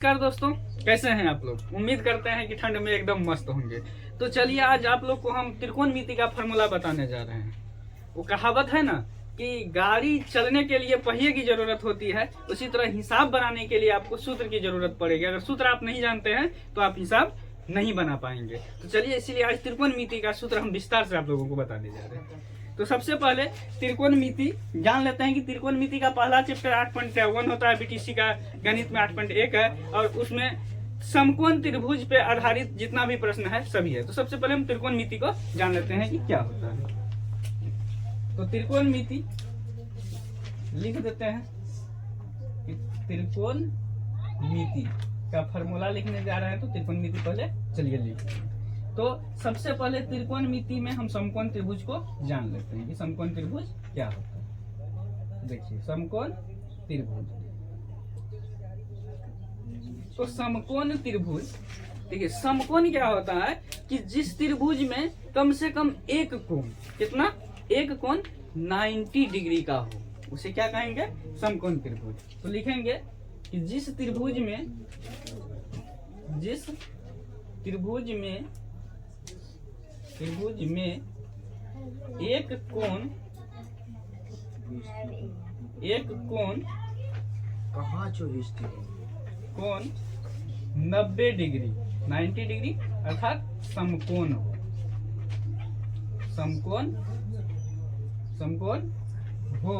नमस्कार दोस्तों, कैसे हैं आप लोग। उम्मीद करते हैं कि ठंड में एकदम मस्त होंगे। तो चलिए आज आप लोग को हम त्रिकोणमिति का फॉर्मूला बताने जा रहे हैं। वो कहावत है ना कि गाड़ी चलने के लिए पहिए की जरूरत होती है, उसी तरह हिसाब बनाने के लिए आपको सूत्र की जरूरत पड़ेगी। अगर सूत्र आप नहीं जानते हैं तो आप हिसाब नहीं बना पाएंगे। तो चलिए इसीलिए आज त्रिकोणमिति का सूत्र हम विस्तार से आप लोगों को बताने जा रहे हैं। तो सबसे पहले त्रिकोणमिति जान लेते हैं कि त्रिकोणमिति का पहला चैप्टर 8.1 होता है, बीटीसी का गणित में 8.1 है, और उसमें समकोण त्रिभुज पे आधारित जितना भी प्रश्न है सभी है। तो सबसे पहले हम त्रिकोणमिति को जान लेते हैं कि क्या होता है। तो त्रिकोणमिति लिख देते हैं कि त्रिकोणमिति का फॉर्मूला लिखने जा रहे हैं। तो त्रिकोणमिति पहले चलिए लिखते हैं। तो सबसे पहले त्रिकोणमिति में हम समकोण त्रिभुज को जान लेते हैं कि समकोण त्रिभुज क्या होता है। देखिए समकोण त्रिभुज, तो समकोण त्रिभुज, देखिए समकोण क्या होता है कि जिस त्रिभुज में कम से कम एक कोण, कितना, एक कोण 90 डिग्री का हो, उसे क्या कहेंगे, समकोण त्रिभुज। तो लिखेंगे कि जिस त्रिभुज में एक कोण कहाँ 24 कोण 90 डिग्री 90 डिग्री अर्थात समकोण हो, समकोण हो,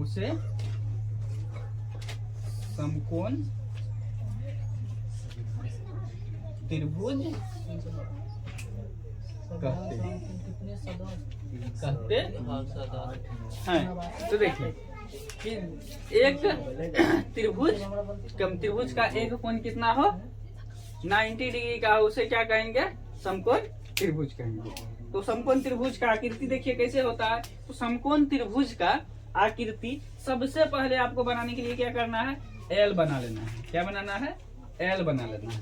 उसे समकोण त्रिभुज कहते हैं। तो देखिए कि एक त्रिभुज का एक कोण कितना हो, 90 डिग्री का हो, उसे क्या कहेंगे, समकोण त्रिभुज कहेंगे। तो समकोण त्रिभुज का आकृति देखिए कैसे होता है। तो समकोण त्रिभुज का आकृति सबसे पहले आपको बनाने के लिए क्या करना है, एल बना लेना है। क्या बनाना है, एल बना लेना है।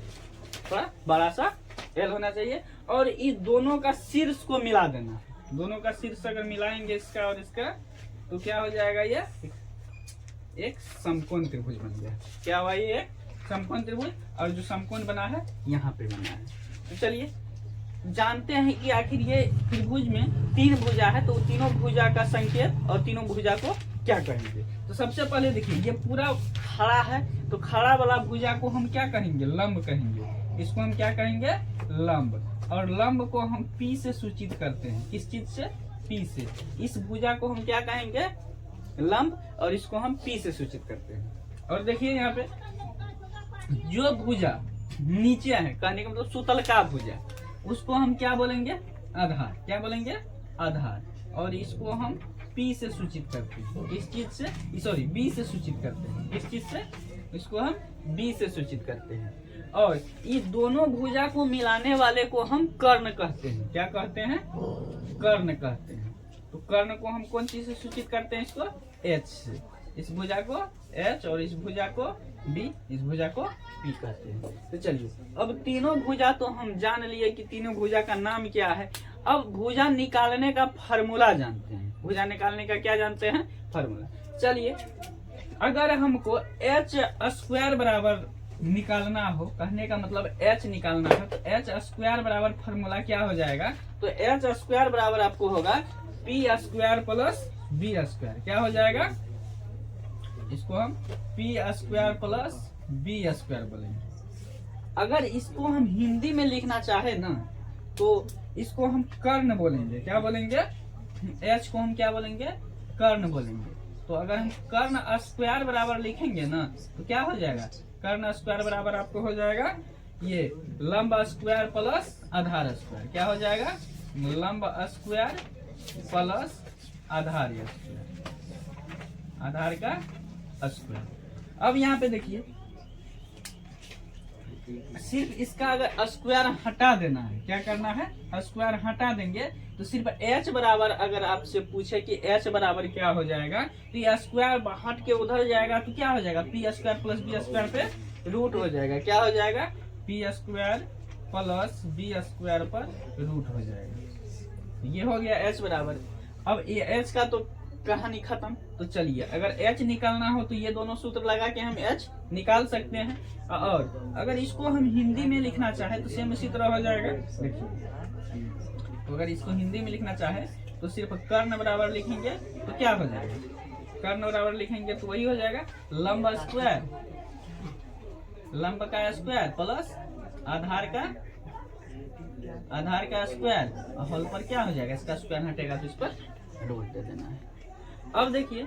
थोड़ा बड़ा सा एल होना चाहिए, और इस दोनों का शीर्ष को मिला देना है। दोनों का शीर्ष अगर मिलाएंगे इसका और इसका, तो क्या हो जाएगा, ये एक समकोण त्रिभुज बन गया। क्या हुआ, ये एक समकोण त्रिभुज, और जो समकोण बना है यहाँ पे बना है। तो चलिए जानते हैं कि आखिर ये त्रिभुज में तीन भुजा है, तो तीनों भुजा का संकेत और तीनों भुजा को क्या कहेंगे। तो सबसे पहले देखिए ये पूरा खड़ा है, तो खड़ा वाला भुजा को हम क्या कहेंगे, लंब कहेंगे। इसको हम क्या कहेंगे, लंब। और लंब को हम पी से सूचित करते हैं। किस चीज से, पी से। इस भुजा को हम क्या कहेंगे, लंब, और इसको हम पी से सूचित करते हैं। और देखिए यहाँ पे जो भुजा नीचे है, कहने का मतलब सुतलका भुजा, उसको हम क्या बोलेंगे, आधार। क्या बोलेंगे, आधार। और इसको हम पी से सूचित करते हैं। इस चीज से, सॉरी, बी से सूचित करते हैं। इस चीज से, इसको हम बी से सूचित करते हैं। और ये दोनों भुजा को मिलाने वाले को हम कर्ण कहते हैं। क्या कहते हैं, कर्ण कहते हैं। तो कर्ण को हम कौन चीज से सूचित करते हैं, इसको एच से। इस भुजा को एच और इस भुजा को बी, इस भुजा को पी कहते हैं। तो चलिए अब तीनों भुजा तो हम जान लिए कि तीनों भुजा का नाम क्या है। अब भुजा निकालने का फॉर्मूला जानते हैं। भुजा निकालने का क्या जानते हैं, फॉर्मूला। चलिए अगर हमको एच स्क्वायर बराबर निकालना हो, कहने का मतलब एच निकालना है, तो एच स्क्वायर बराबर फॉर्मूला क्या हो जाएगा, तो एच स्क्वायर बराबर आपको होगा P square plus B square. क्या हो जाएगा, इसको हम P square plus B square बोलेंगे। अगर इसको हम हिंदी में लिखना चाहे ना, तो इसको हम कर्ण बोलेंगे। क्या बोलेंगे, एच को हम क्या बोलेंगे, कर्ण बोलेंगे। तो अगर हम कर्ण स्क्वायर बराबर लिखेंगे ना, तो क्या हो जाएगा, कर्ण स्क्वायर बराबर आपको हो जाएगा ये लंब स्क्वायर प्लस आधार स्क्वायर। क्या हो जाएगा, लंब स्क्वायर प्लस आधार स्क्वायर, आधार का स्क्वायर। अब यहाँ पे देखिए सिर्फ इसका अगर स्क्वायर हटा देना है, क्या करना है, स्क्वायर हटा देंगे, तो सिर्फ h बराबर, अगर आपसे पूछे कि h बराबर क्या हो जाएगा, तो ये स्क्वायर हट के उधर जाएगा, तो क्या हो जाएगा, P square plus B square पे रूट हो जाएगा। क्या हो जाएगा, P square plus B square पर रूट हो जाएगा। ये हो गया h बराबर। अब ये h का तो कहानी खत्म। तो चलिए अगर h निकालना हो तो ये दोनों सूत्र लगा के हम h निकाल सकते हैं। और अगर इसको हम हिंदी में लिखना चाहे तो सेम इसी तरह हो जाएगा। देखिए, तो अगर इसको हिंदी में लिखना चाहे तो सिर्फ कर्ण बराबर लिखेंगे तो क्या हो जाएगा, कर्ण बराबर लिखेंगे तो वही हो जाएगा लंब स्क्वायर, लंब का स्क्वायर प्लस आधार का स्क्वायर, होल पर क्या हो जाएगा, इसका स्क्वायर हटेगा तो इस पर रूट दे देना है। अब देखिए,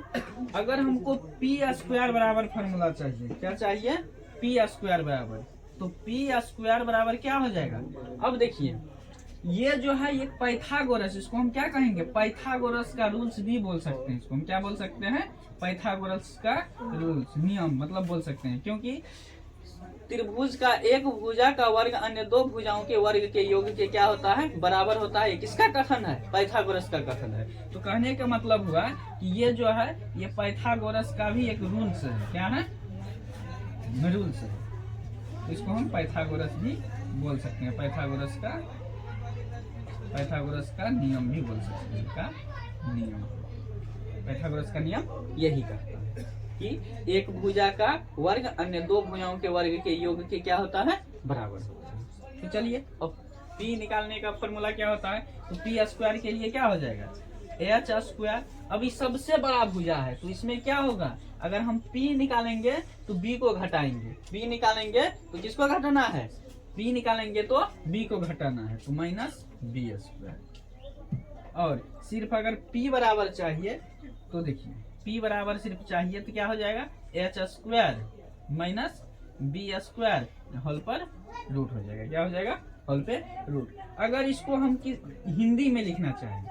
अगर हमको पी स्क्वायर बराबर फॉर्मूला चाहिए, क्या चाहिए, पी स्क्वायर बराबर, तो पी स्क्वायर बराबर क्या हो जाएगा। अब देखिए, ये जो है एक पाइथागोरस, इसको हम क्या कहेंगे, पाइथागोरस का रूल्स भी बोल सकते हैं, इसको हम क्या बोल सकते हैं, पाइथागोरस का रूल्स, नियम मतलब बोल सकते हैं। क्योंकि त्रिभुज का एक भुजा का वर्ग अन्य दो भुजाओं के वर्ग के योग के क्या होता है, बराबर होता है। किसका कथन है, पाइथागोरस का कथन है। तो कहने का मतलब हुआ कि ये जो है ये पाइथागोरस का भी एक रूल्स है। क्या है, रूल्स है। तो इसको हम पाइथागोरस भी बोल सकते हैं, पाइथागोरस का नियम भी बोल सकते हैं। का नियम, पाइथागोरस का नियम यही कहता है कि एक भुजा का वर्ग अन्य दो भुजाओं के वर्ग के योग के क्या होता है, बराबर होता है। तो चलिए, अब पी निकालने का फॉर्मूला क्या होता है, तो पी स्क्वायर के लिए क्या हो जाएगा, एच स्क्वायर। अभी सबसे बड़ा भुजा है तो इसमें क्या होगा, अगर हम पी निकालेंगे तो बी को घटाएंगे, बी निकालेंगे तो किसको घटाना है, बी निकालेंगे तो बी को घटाना है, तो माइनस बी स्क्वायर। और सिर्फ अगर पी बराबर चाहिए तो देखिए, पी बराबर सिर्फ चाहिए तो क्या हो जाएगा, H square minus B square whole पर रूट हो जाएगा। क्या हो जाएगा, होल पे रूट। अगर इसको हम हिंदी में लिखना चाहें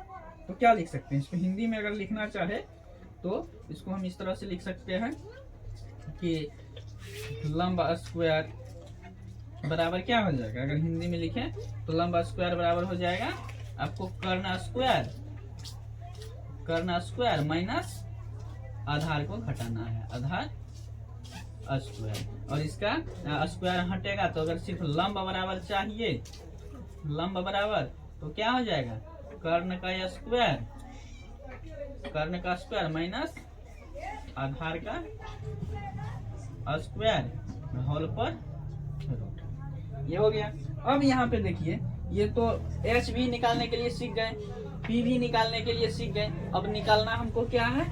तो क्या लिख सकते हैं, इसको हिंदी में अगर लिखना चाहे तो इसको हम इस तरह से लिख सकते हैं कि लंब स्क्वायर बराबर क्या हो जाएगा, अगर हिंदी में लिखें तो लंब स्क्वायर बराबर हो जाएगा आपको कर्ण स्क्वायर माइनस आधार को घटाना है, आधार स्क्वायर। और इसका स्क्वायर हटेगा तो अगर सिर्फ लंब बराबर चाहिए, लंब बराबर तो क्या हो जाएगा, कर्ण का स्क्वायर माइनस आधार का स्क्वायर होल पर रूट। ये हो गया। अब यहाँ पे देखिए, ये तो एच भी निकालने के लिए सीख गए, पी भी निकालने के लिए सीख गए। अब निकालना हमको क्या है,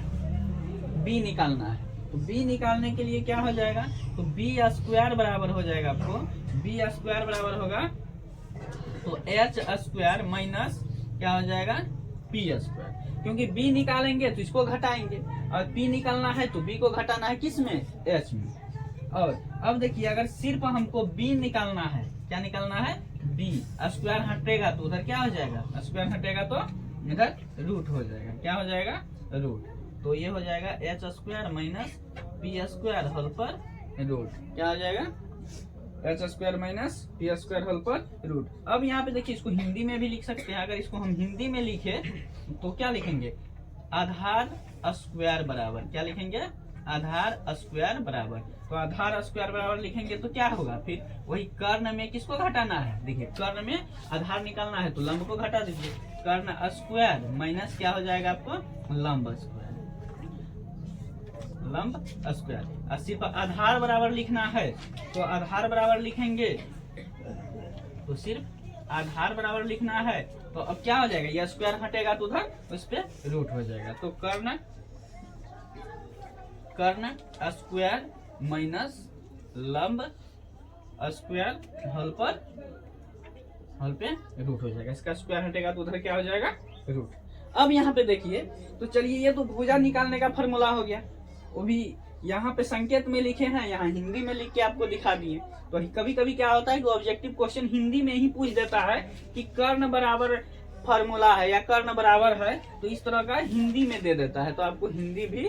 बी निकालना है। तो बी निकालने के लिए क्या हो जाएगा, तो बी स्क्वायर बराबर हो जाएगा आपको, बी स्क्वायर बराबर होगा तो एच स्क्वायर माइनस क्या हो जाएगा, पी स्क्वायर। क्योंकि बी निकालेंगे तो इसको घटाएंगे, और पी निकालना है तो बी को घटाना है, किस में, एच में। और अब देखिए, अगर सिर्फ हमको बी निकालना है, क्या निकालना है, बी, स्क्वायर हटेगा तो उधर क्या हो जाएगा, स्क्वायर हटेगा तो इधर रूट हो जाएगा। क्या हो जाएगा, रूट। तो ये हो जाएगा H square minus P square whole पर रूट। क्या हो जाएगा, H square minus P square whole पर रूट। अब यहाँ पे देखिए, इसको हिंदी में भी लिख सकते हैं। अगर इसको हम हिंदी में लिखे तो क्या लिखेंगे, आधार स्क्वायर बराबर, क्या लिखेंगे, आधार स्क्वायर बराबर। तो आधार स्क्वायर बराबर लिखेंगे तो क्या होगा, फिर वही कर्ण में किसको घटाना है, देखिए कर्ण में आधार निकालना है तो लंब को घटा दीजिए, कर्ण स्क्वायर माइनस क्या हो जाएगा आपको, लंब स्क्वायर, लंब स्क्वायर। और सिर्फ आधार बराबर लिखना है तो आधार बराबर लिखेंगे, तो सिर्फ आधार बराबर लिखना है तो अब क्या हो जाएगा, यह स्क्वायर हटेगा तो उधर उस पे रूट हो जाएगा। तो कर्ण स्क्वायर माइनस लंब स्क्वायर होल पे रूट हो जाएगा। इसका स्क्वायर हटेगा तो उधर क्या हो जाएगा, रूट। अब यहाँ पे देखिए, तो चलिए, ये तो भुजा निकालने का फॉर्मूला हो गया, वो भी यहाँ पे संकेत में लिखे हैं, यहाँ हिंदी में लिख के आपको दिखा दिए। तो कभी कभी क्या होता है कि ऑब्जेक्टिव क्वेश्चन हिंदी में ही पूछ देता है कि कर्ण बराबर फॉर्मूला है या कर्ण बराबर है, तो इस तरह का हिंदी में दे देता है, तो आपको हिंदी भी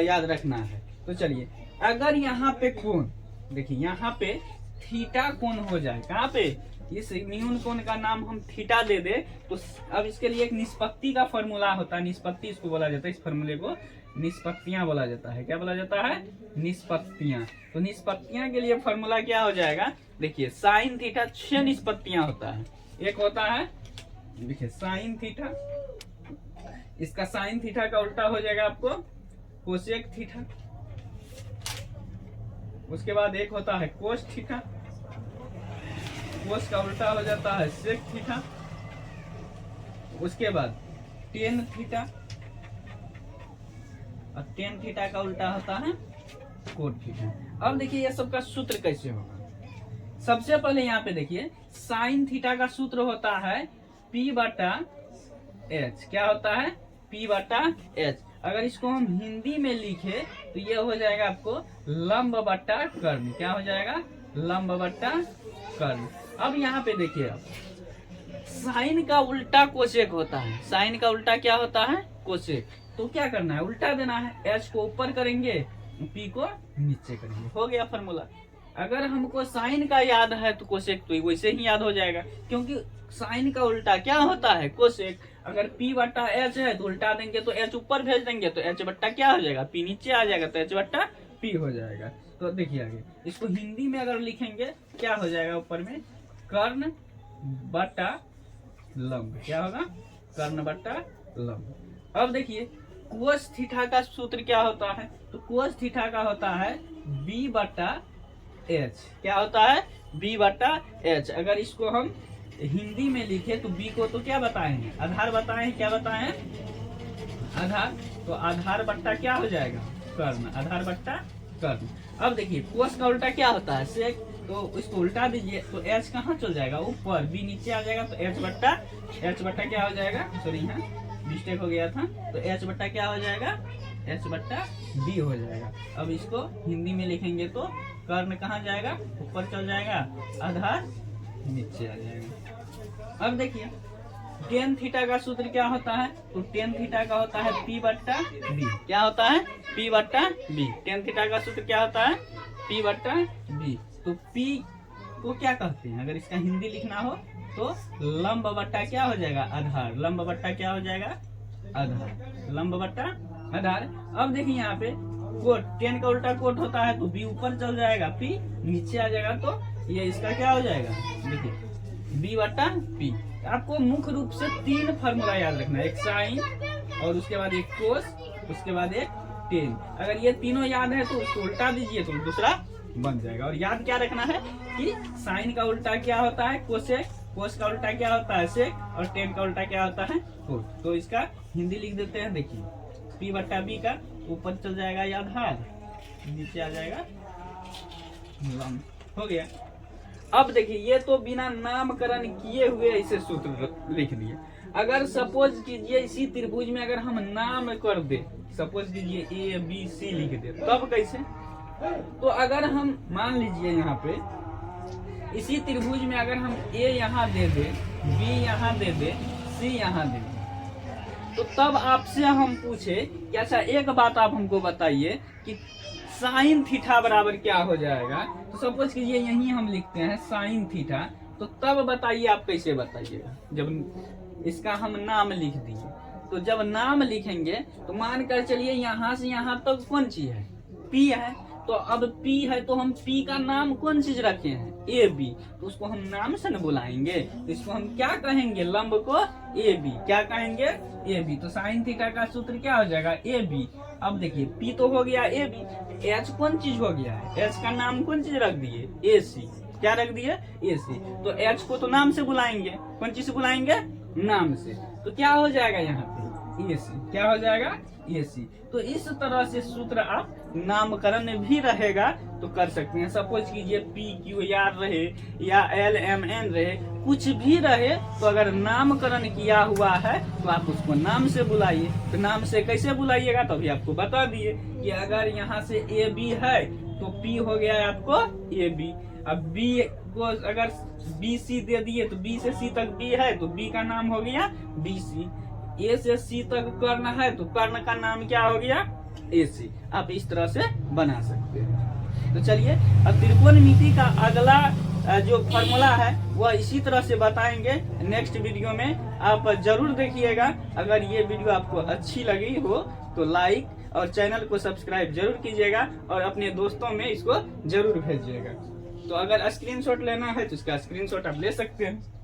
याद रखना है। तो चलिए, अगर यहाँ पे कोण, देखिए यहाँ पे थीटा कोण हो जाए, कहाँ पे, इस न्यून कोण का नाम हम थीटा दे दे, तो अब इसके लिए एक निष्पत्ति का फॉर्मूला होता है, निष्पत्ति इसको बोला जाता है, इस फॉर्मूले को निष्पत्तियां बोला जाता है। क्या बोला जाता है, निष्पत्तियां। तो निष्पत्तियां के लिए फॉर्मूला क्या हो जाएगा, देखिए साइन थीटा 6 निष्पत्तियां होता है। एक होता है, देखिए साइन थीटा, इसका साइन थीटा का उल्टा हो जाएगा आपको कोसेक थीटा, उसके बाद एक होता है कोस थीटा, कोस का उल्टा हो जाता है सेक थीटा, उसके बाद टेन थीटा, और टेन थीटा का उल्टा होता है कोट थीटा। अब देखिए ये सबका सूत्र कैसे होगा। सबसे पहले यहाँ पे देखिए साइन थीटा का सूत्र होता है P बटा एच। क्या होता है? P बटा एच। अगर इसको हम हिंदी में लिखे तो ये हो जाएगा आपको लंब बटा कर्ण। क्या हो जाएगा? लंब बटा कर्ण। अब यहाँ पे देखिए आप साइन का उल्टा कोसेक होता है। साइन का उल्टा क्या होता है? कोसेक। तो क्या करना है? उल्टा देना है। एच को ऊपर करेंगे, P को नीचे करेंगे। हो गया फॉर्मूला। अगर हमको साइन का याद है तो कोसेक तो वैसे ही याद हो जाएगा, क्योंकि साइन का उल्टा क्या होता है? कोसेक। अगर P बट्टा एच है तो उल्टा देंगे तो एच ऊपर भेज देंगे तो एच बट्टा क्या हो जाएगा? P नीचे आ जाएगा तो एच बट्टा P हो जाएगा। तो देखिए आगे इसको हिंदी में अगर लिखेंगे क्या हो जाएगा? ऊपर में कर्ण बट्टा लंब। क्या होगा? कर्ण बट्टा लंब। अब देखिए कोस थीटा का सूत्र क्या होता है? तो कोस थीटा का होता है B बट्टा एच। क्या होता है? B बट्टा एच। अगर इसको हम हिंदी में लिखे तो B को तो क्या बताएंगे? आधार बताएं। क्या बताएं? आधार। तो आधार बट्टा क्या हो जाएगा? कर्ण। आधार बट्टा कर्ण। अब देखिए कोस का उल्टा क्या होता है? सेक। तो इसको उल्टा दीजिए तो एच कहाँ चल जाएगा? ऊपर। B नीचे आ जाएगा तो एच बट्टा क्या हो जाएगा? सॉरी यहाँ मिस्टेक हो गया था। तो एच बट्टा क्या हो जाएगा? एच बट्टा B हो जाएगा। अब इसको हिंदी में लिखेंगे तो कर्ण कहाँ जाएगा? ऊपर चल जाएगा, आधार नीचे आ जाएगा। अब देखिए टेन थीटा का सूत्र क्या होता है? तो टेन थीटा का होता है P बट्टा B। क्या होता है? P बट्टा B। टेन थीटा का सूत्र क्या होता है? P बट्टा B। तो P को क्या कहते हैं? अगर इसका हिंदी लिखना हो तो लंब बट्टा क्या हो जाएगा? आधार। लंब बट्टा क्या हो जाएगा? आधार। लंब बट्टा आधार। अब देखिए यहाँ पे कोट, टेन का उल्टा कोट होता है तो B ऊपर चल जाएगा, P नीचे आ जाएगा तो ये इसका क्या हो जाएगा? देखिए B बट्टा P। आपको मुख्य रूप से तीन फार्मूला याद रखना है, एक साइन और उसके बाद एक कोस, उसके बाद एक टेन। अगर ये तीनों याद है तो उसको उल्टा दीजिए तो दूसरा बन जाएगा। और याद क्या रखना है कि साइन का उल्टा क्या होता है? कोसेक। कोस का उल्टा क्या होता है? सेक। और टेन का उल्टा क्या होता है? कोट। तो इसका हिंदी लिख देते हैं। देखिए P बट्टा B का ऊपर चल जाएगा या आधार, नीचे आ जाएगा लंब। हो गया। अब देखिए ये तो बिना नामकरण किए हुए ऐसे सूत्र लिख दिए। अगर सपोज कीजिए इसी त्रिभुज में अगर हम नाम कर दे, सपोज कीजिए ABC लिख दे, तब कैसे? तो अगर हम मान लीजिए यहाँ पे इसी त्रिभुज में अगर हम A यहाँ दे दे, B यहाँ दे दे, C यहाँ दे दे, तो तब आपसे हम पूछे कि अच्छा एक बात आप हमको बताइए कि साइन थीटा बराबर क्या हो जाएगा। तो सपोज कीजिए यही हम लिखते हैं साइन थीटा, तो तब बताइए आप कैसे बताइएगा? जब इसका हम नाम लिख दिए तो जब नाम लिखेंगे तो मान कर चलिए यहाँ से यहाँ तक कौन चीज है? P है। तो अब P है तो हम P का नाम कौन चीज रखे हैं? AB। तो उसको हम नाम से न बुलाएंगे तो इसको हम क्या कहेंगे? लंब को AB। क्या कहेंगे? AB। तो साइन थीटा का सूत्र क्या हो जाएगा? AB। अब देखिए P तो हो गया AB, H कौन चीज हो गया है? H का नाम कौन चीज रख दिए? AC। क्या रख दिए? AC। तो H को तो नाम से बुलाएंगे, कौन चीज से बुलाएंगे? नाम से। तो क्या हो जाएगा यहाँ पे? AC। क्या हो जाएगा? AC। तो इस तरह से सूत्र आप नामकरण भी रहेगा तो कर सकते हैं। सपोज कीजिए PQR रहे या LMN रहे, कुछ भी रहे, तो अगर नामकरण किया हुआ है तो आप उसको नाम से बुलाइए। तो नाम से कैसे बुलाइएगा तो अभी आपको बता दिए कि अगर यहाँ से AB है तो P हो गया आपको AB। अब B को अगर BC दे दिए तो B से C तक B है तो B का नाम हो गया BC। A से C तक कर्ण है तो कर्ण का नाम क्या हो गया? AC। आप इस तरह से बना सकते हैं। तो चलिए अब त्रिकोणमिति का अगला जो फॉर्मूला है वह इसी तरह से बताएंगे नेक्स्ट वीडियो में। आप जरूर देखिएगा। अगर ये वीडियो आपको अच्छी लगी हो तो लाइक और चैनल को सब्सक्राइब जरूर कीजिएगा और अपने दोस्तों में इसको जरूर भेजिएगा। तो अगर स्क्रीनशॉट लेना है तो इसका स्क्रीनशॉट आप ले सकते हैं।